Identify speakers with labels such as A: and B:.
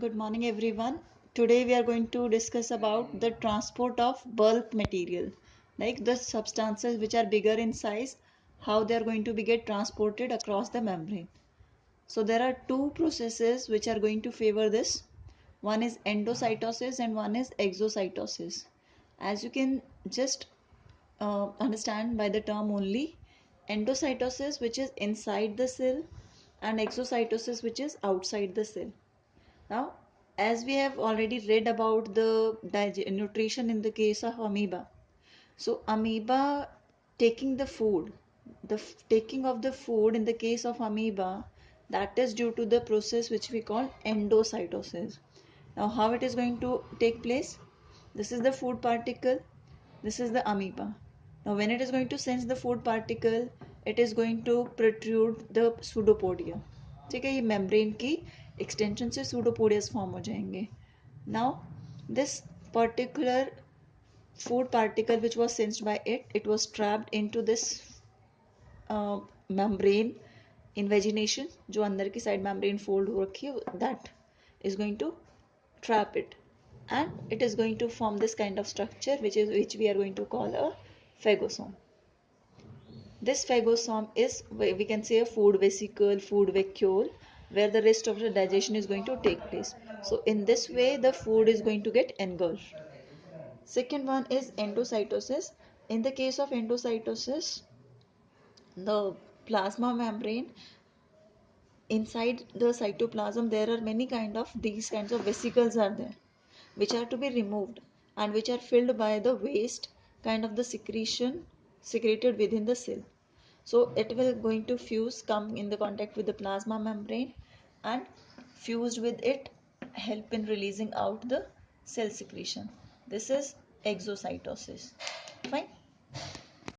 A: Good morning everyone. Today we are going to discuss about the transport of bulk material, like the substances which are bigger in size, how they are going to be get transported across the membrane. So there are two processes which are going to favor this. One is endocytosis and one is exocytosis. As you can just understand by the term only, endocytosis which is inside the cell and exocytosis which is outside the cell. Now, as we have already read about the nutrition in the case of amoeba, so amoeba taking the food, taking of the food in the case of amoeba, that is due to the process which we call endocytosis. Now, how it is going to take place? This is the food particle, this is the amoeba. Now, when it is going to sense the food particle, it is going to protrude the pseudopodia. ठीक है, ये membrane की extension से pseudopodias form हो जाएंगे. Now, this particular food particle which was sensed by it was trapped into this membrane invagination, जो अंदर की side membrane fold हो रखी है, that is going to trap it, and it is going to form this kind of structure which we are going to call a phagosome. This phagosome is, we can say, a food vesicle, food vacuole, where the rest of the digestion is going to take place. So in this way the food is going to get engulfed. Second one is endocytosis. In the case of endocytosis, the plasma membrane, inside the cytoplasm there are many these kinds of vesicles are there, which are to be removed and which are filled by the waste kind of the secretion secreted within the cell. So it will going to come in the contact with the plasma membrane, and fused with it help in releasing out the cell secretion. This is exocytosis. Fine.